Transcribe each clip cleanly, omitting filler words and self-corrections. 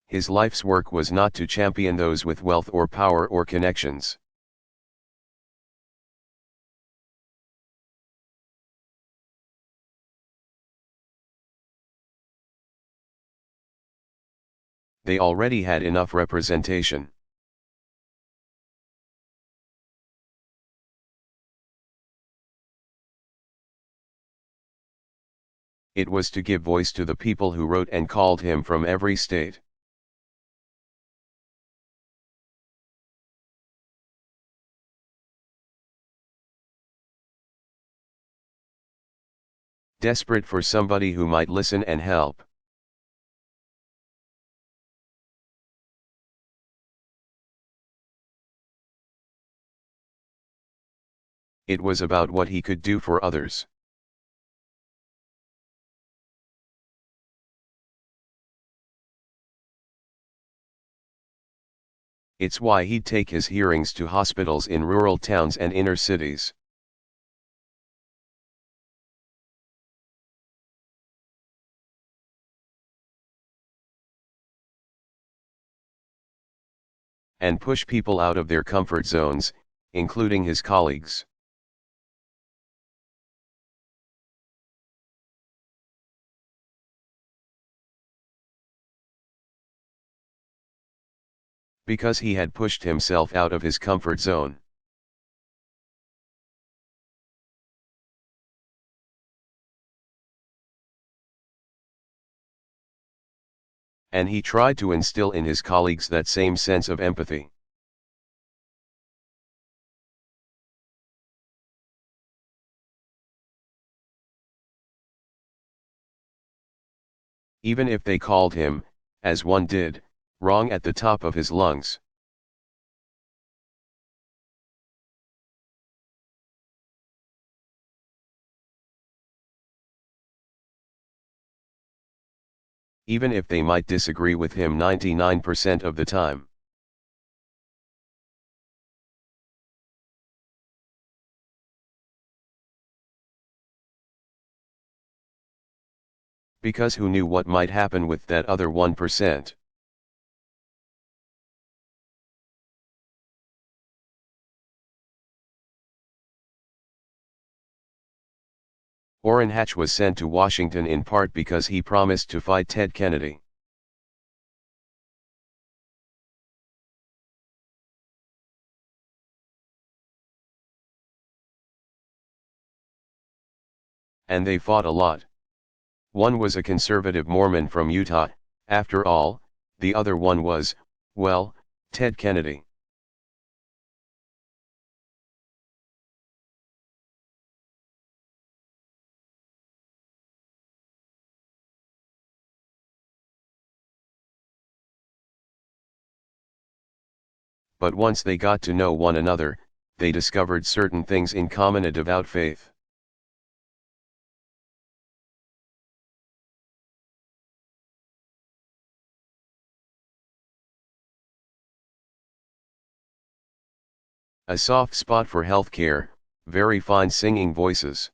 his life's work was not to champion those with wealth or power or connections. They already had enough representation. It was to give voice to the people who wrote and called him from every state. Desperate for somebody who might listen and help. It was about what he could do for others. It's why he'd take his hearings to hospitals in rural towns and inner cities. And push people out of their comfort zones, including his colleagues. Because he had pushed himself out of his comfort zone. And he tried to instill in his colleagues that same sense of empathy. Even if they called him, as one did, wrong at the top of his lungs. Even if they might disagree with him 99% of the time. Because who knew what might happen with that other 1%? Orrin Hatch was sent to Washington in part because he promised to fight Ted Kennedy. And they fought a lot. One was a conservative Mormon from Utah, after all, the other one was, well, Ted Kennedy. But once they got to know one another, they discovered certain things in common: a devout faith. A soft spot for healthcare, very fine singing voices.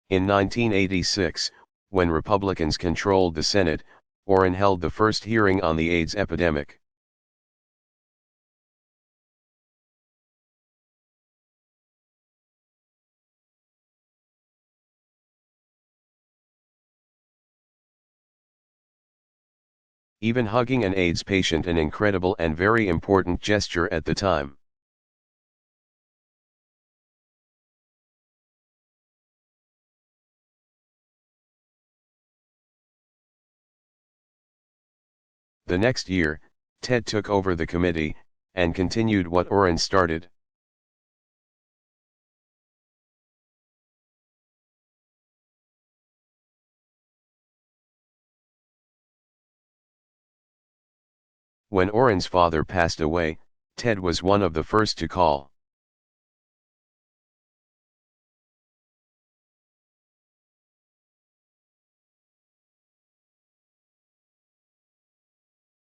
In 1986, when Republicans controlled the Senate, Orrin held the first hearing on the AIDS epidemic. Even hugging an AIDS patient, an incredible and very important gesture at the time. The next year, Ted took over the committee, and continued what Orrin started. When Orrin's father passed away, Ted was one of the first to call.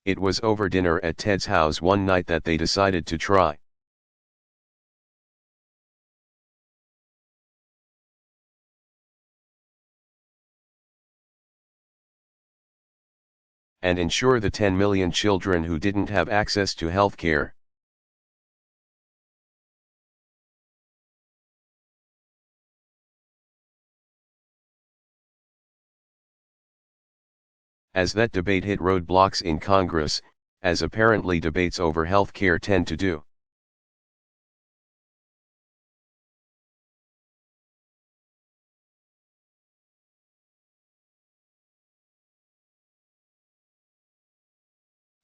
It was over dinner at Ted's house one night that they decided to try. and ensure the 10 million children who didn't have access to health care. As that debate hit roadblocks in Congress, as apparently debates over health care tend to do.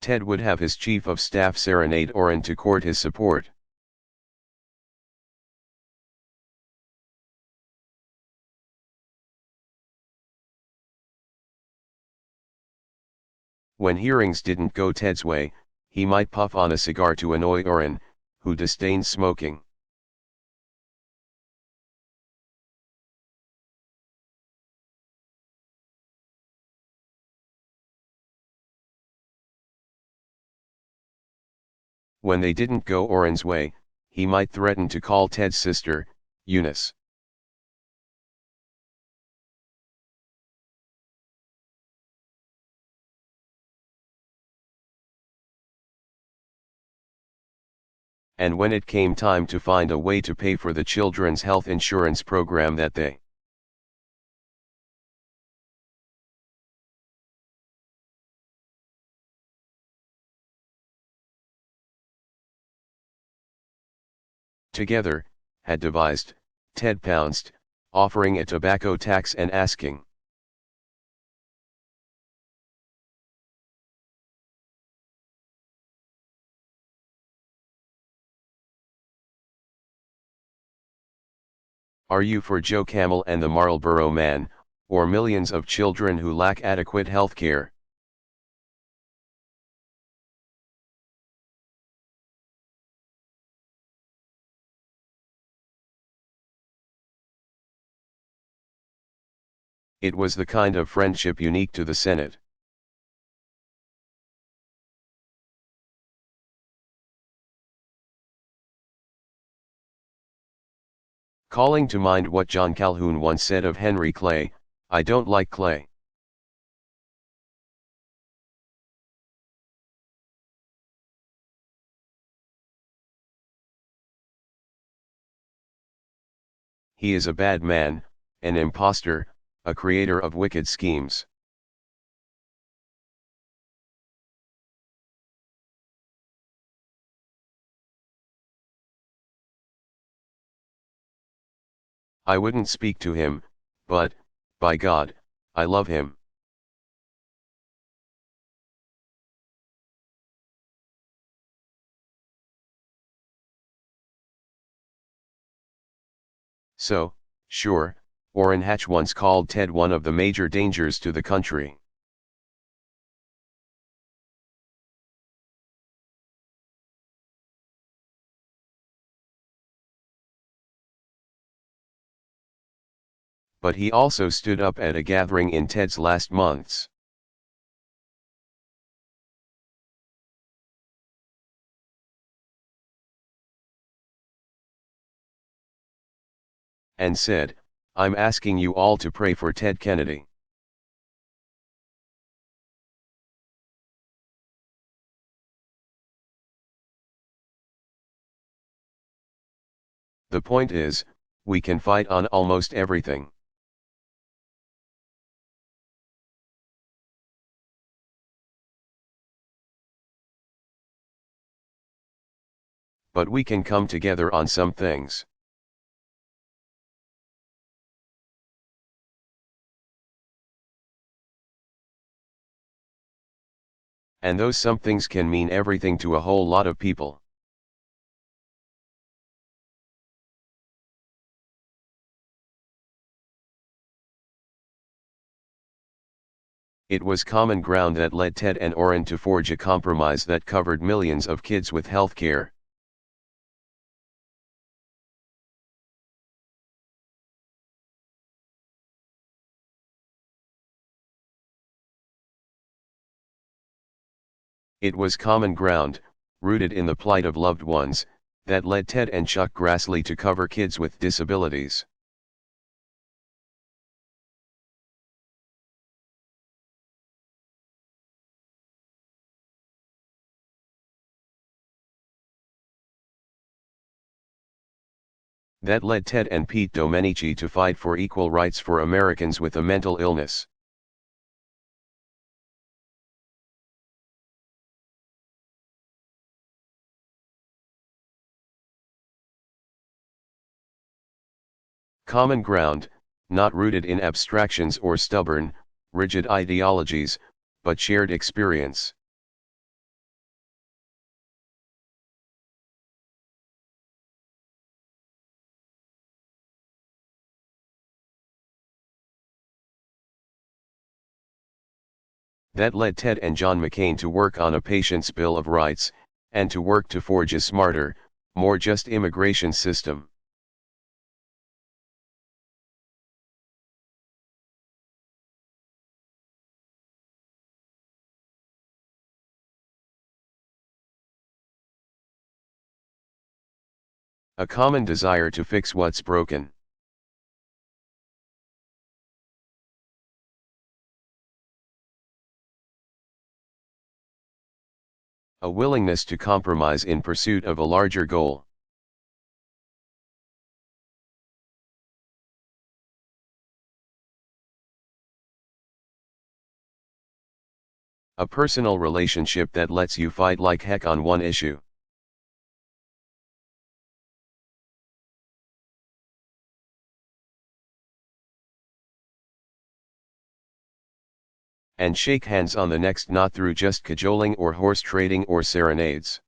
Ted would have his chief of staff serenade Orrin to court his support. When hearings didn't go Ted's way, he might puff on a cigar to annoy Orrin, who disdains smoking. When they didn't go Orrin's way, he might threaten to call Ted's sister, Eunice. And when it came time to find a way to pay for the children's health insurance program that they together had devised, Ted pounced, offering a tobacco tax and asking Are you for Joe Camel and the Marlboro Man, or millions of children who lack adequate health care? It was the kind of friendship unique to the Senate. Calling to mind what John Calhoun once said of Henry Clay, "I don't like Clay." He is a bad man, an impostor, a creator of wicked schemes. I wouldn't speak to him, but, by God, I love him. So, sure, Orrin Hatch once called Ted one of the major dangers to the country. But he also stood up at a gathering in Ted's last months. And said, "I'm asking you all to pray for Ted Kennedy." The point is, we can fight on almost everything. But we can come together on some things. And those some things can mean everything to a whole lot of people. It was common ground that led Ted and Orrin to forge a compromise that covered millions of kids with health care. It was common ground, rooted in the plight of loved ones, that led Ted and Chuck Grassley to cover kids with disabilities. That led Ted and Pete Domenici to fight for equal rights for Americans with a mental illness. Common ground, not rooted in abstractions or stubborn, rigid ideologies, but shared experience. That led Ted and John McCain to work on a patient's Bill of Rights, and to work to forge a smarter, more just immigration system. A common desire to fix what's broken. A willingness to compromise in pursuit of a larger goal. A personal relationship that lets you fight like heck on one issue. And shake hands on the next, not through just cajoling or horse trading or serenades.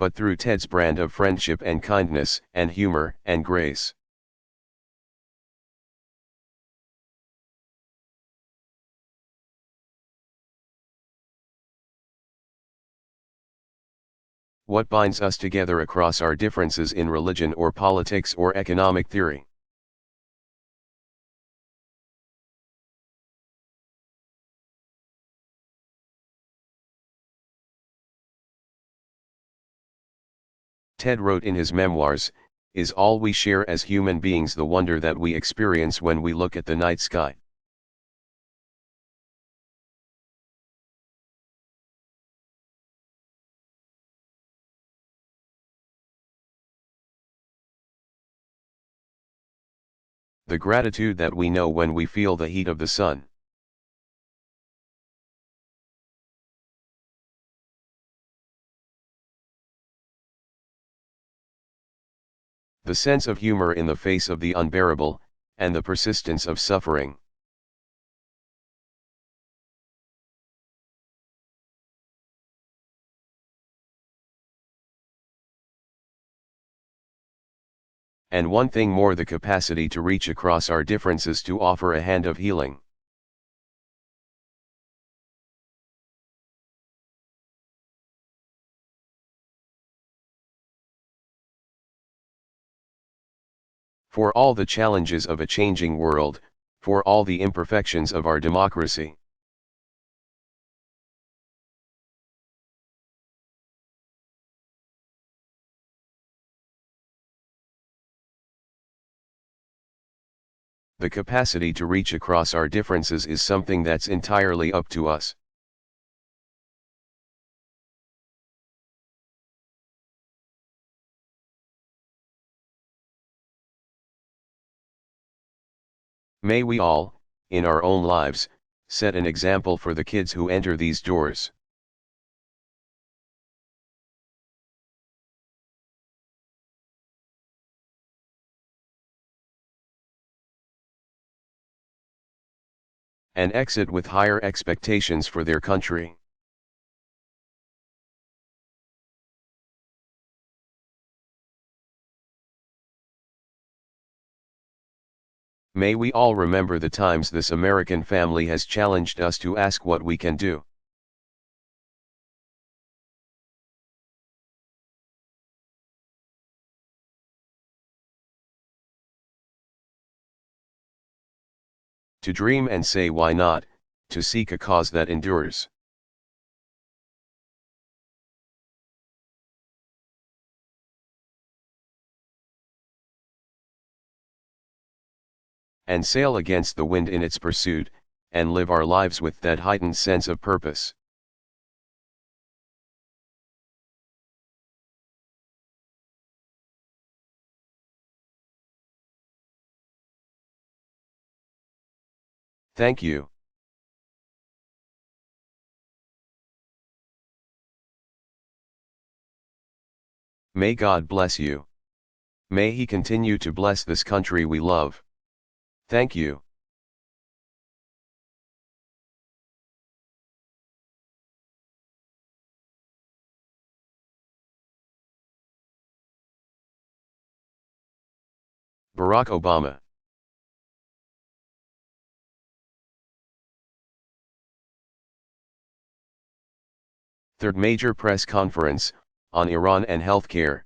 But through Ted's brand of friendship and kindness and humor and grace. What binds us together across our differences in religion or politics or economic theory? Ted wrote in his memoirs, "Is all we share as human beings the wonder that we experience when we look at the night sky?" The gratitude that we know when we feel the heat of the sun. The sense of humor in the face of the unbearable, and the persistence of suffering. And one thing more, the capacity to reach across our differences to offer a hand of healing. For all the challenges of a changing world, for all the imperfections of our democracy. The capacity to reach across our differences is something that's entirely up to us. May we all, in our own lives, set an example for the kids who enter these doors. And exit with higher expectations for their country. May we all remember the times this American family has challenged us to ask what we can do. To dream and say why not, to seek a cause that endures. And sail against the wind in its pursuit, and live our lives with that heightened sense of purpose. Thank you. May God bless you. May He continue to bless this country we love. Thank you. Barack Obama. Third major press conference, on Iran and healthcare.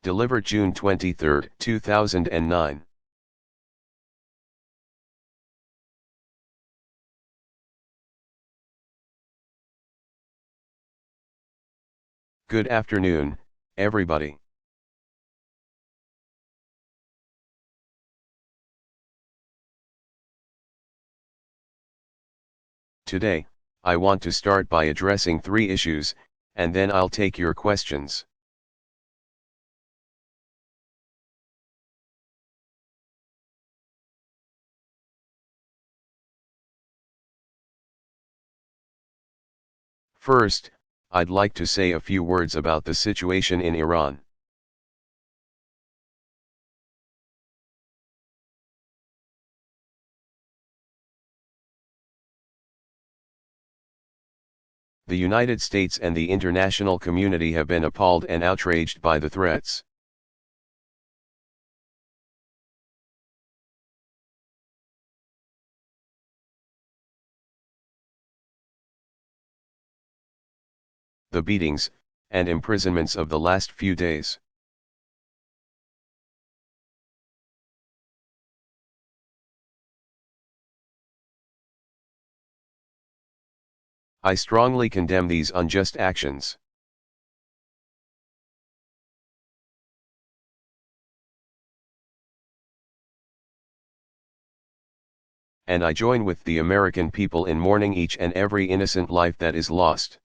Delivered June 23, 2009. Good afternoon, everybody. Today, I want to start by addressing 3 issues, and then I'll take your questions. First, I'd like to say a few words about the situation in Iran. The United States and the international community have been appalled and outraged by the threats. The beatings, and imprisonments of the last few days. I strongly condemn these unjust actions. And I join with the American people in mourning each and every innocent life that is lost.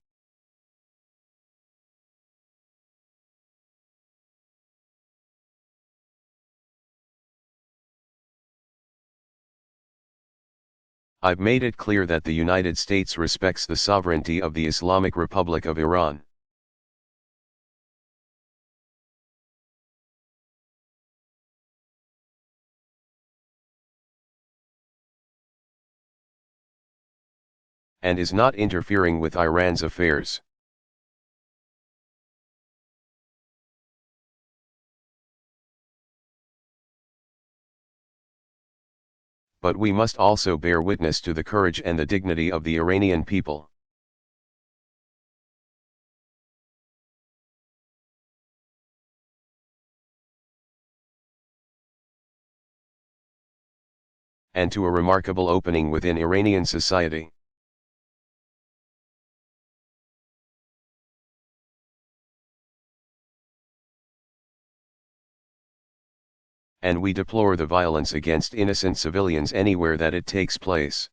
I've made it clear that the United States respects the sovereignty of the Islamic Republic of Iran. And is not interfering with Iran's affairs. But we must also bear witness to the courage and the dignity of the Iranian people. And to a remarkable opening within Iranian society. And we deplore the violence against innocent civilians anywhere that it takes place.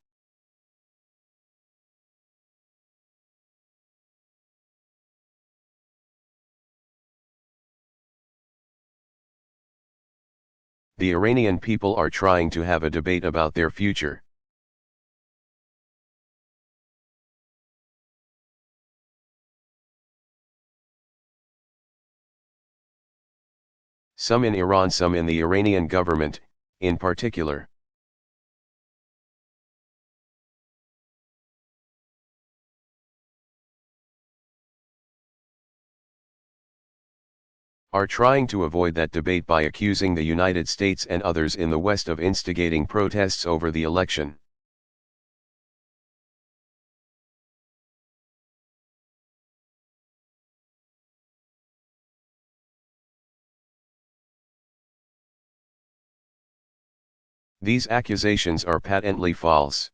The Iranian people are trying to have a debate about their future. Some in Iran, some in the Iranian government, in particular. Are trying to avoid that debate by accusing the United States and others in the West of instigating protests over the election. These accusations are patently false.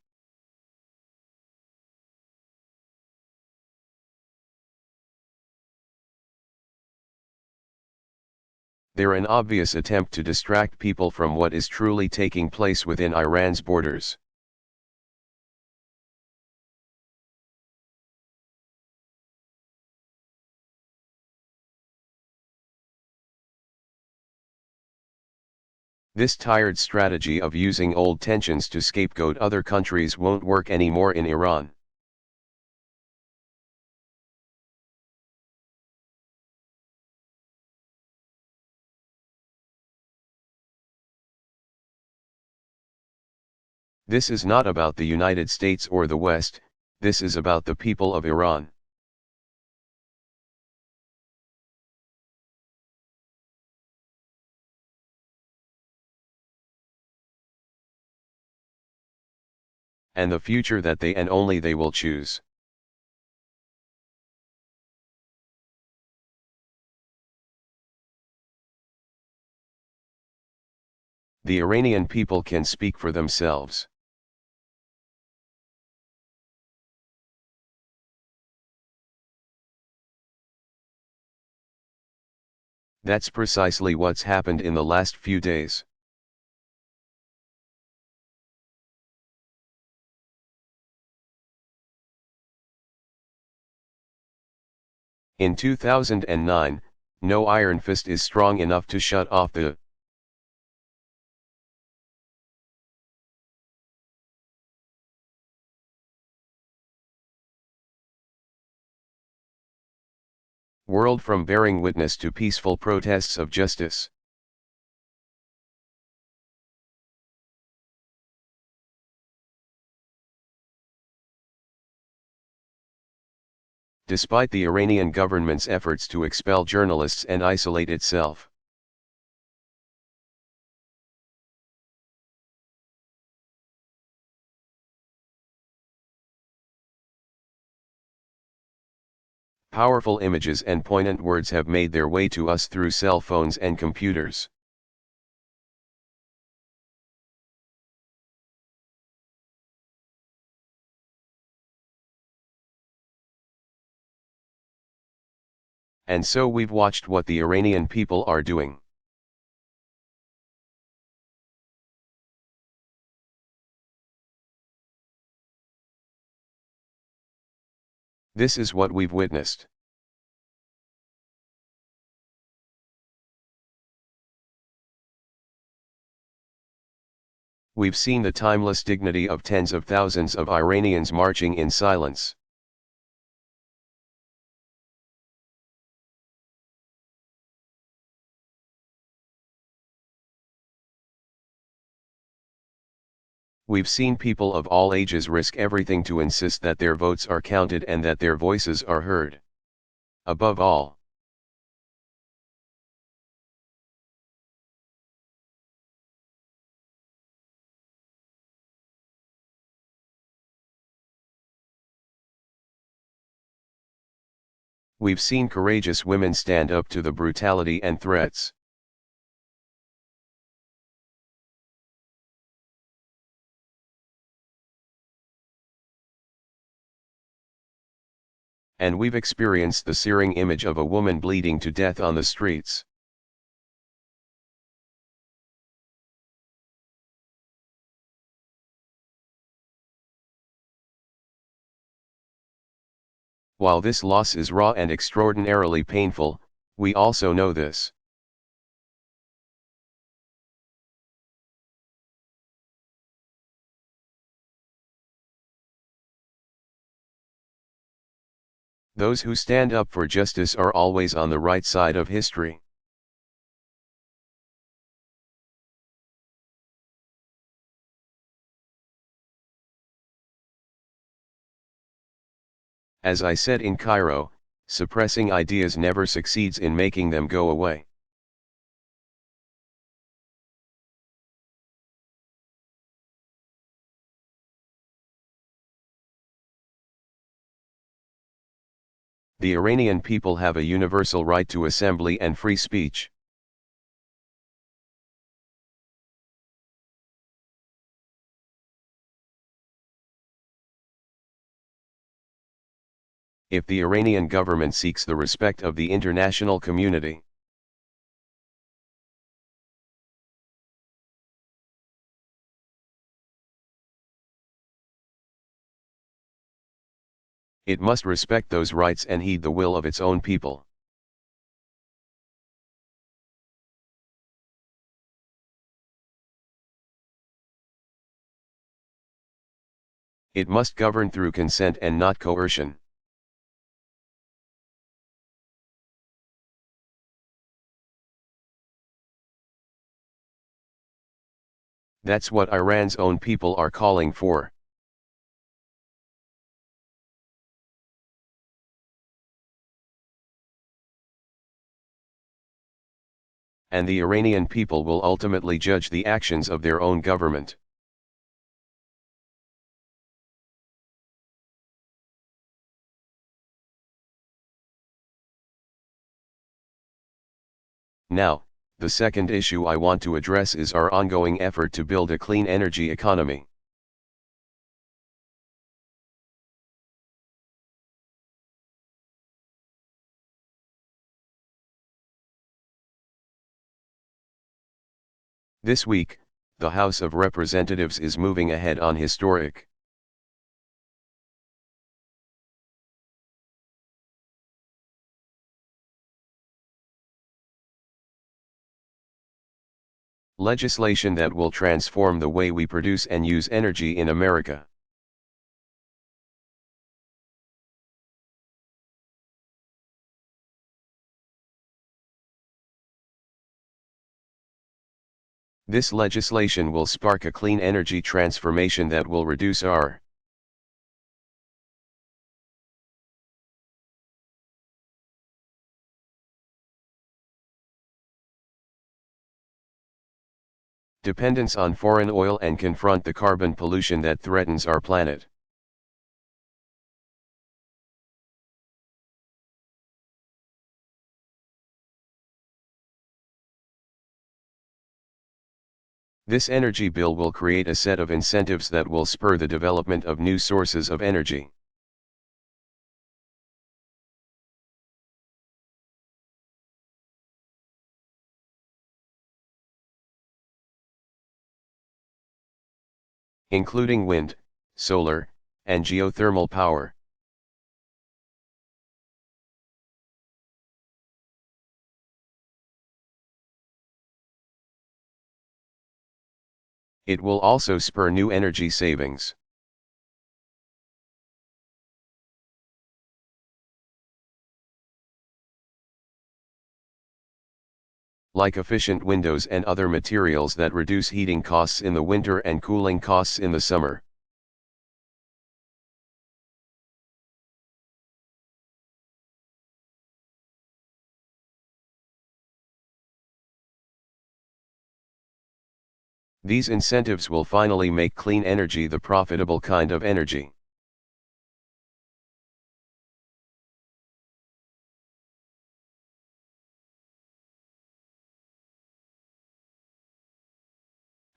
They're an obvious attempt to distract people from what is truly taking place within Iran's borders. This tired strategy of using old tensions to scapegoat other countries won't work anymore in Iran. This is not about the United States or the West, this is about the people of Iran. And the future that they and only they will choose. The Iranian people can speak for themselves. That's precisely what's happened in the last few days. In 2009, no iron fist is strong enough to shut off the world from bearing witness to peaceful protests of justice. Despite the Iranian government's efforts to expel journalists and isolate itself. Powerful images and poignant words have made their way to us through cell phones and computers. And so we've watched what the Iranian people are doing. This is what we've witnessed. We've seen the timeless dignity of tens of thousands of Iranians marching in silence. We've seen people of all ages risk everything to insist that their votes are counted and that their voices are heard. Above all, we've seen courageous women stand up to the brutality and threats. And we've experienced the searing image of a woman bleeding to death on the streets. While this loss is raw and extraordinarily painful, we also know this. Those who stand up for justice are always on the right side of history. As I said in Cairo, suppressing ideas never succeeds in making them go away. The Iranian people have a universal right to assembly and free speech. If the Iranian government seeks the respect of the international community, It must respect those rights and heed the will of its own people. It must govern through consent and not coercion. That's what Iran's own people are calling for. And the Iranian people will ultimately judge the actions of their own government. Now, the second issue I want to address is our ongoing effort to build a clean energy economy. This week, the House of Representatives is moving ahead on historic legislation that will transform the way we produce and use energy in America. This legislation will spark a clean energy transformation that will reduce our dependence on foreign oil and confront the carbon pollution that threatens our planet. This energy bill will create a set of incentives that will spur the development of new sources of energy. Including wind, solar, and geothermal power. It will also spur new energy savings. Like efficient windows and other materials that reduce heating costs in the winter and cooling costs in the summer. These incentives will finally make clean energy the profitable kind of energy.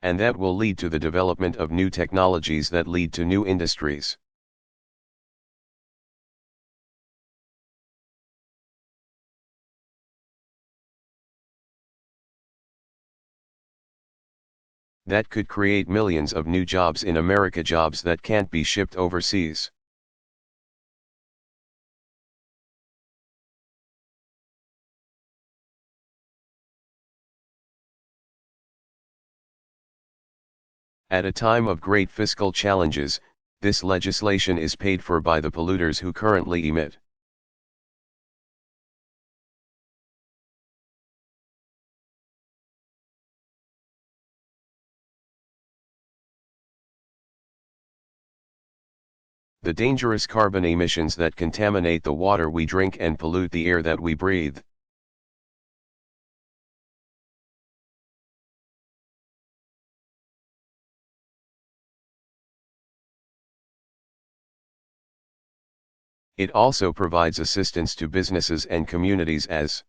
And that will lead to the development of new technologies that lead to new industries. That could create millions of new jobs in America, jobs that can't be shipped overseas. At a time of great fiscal challenges, this legislation is paid for by the polluters who currently emit. The dangerous carbon emissions that contaminate the water we drink and pollute the air that we breathe. It also provides assistance to businesses and communities as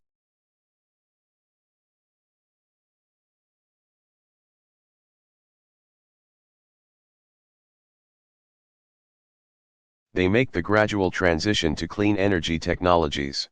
they make the gradual transition to clean energy technologies.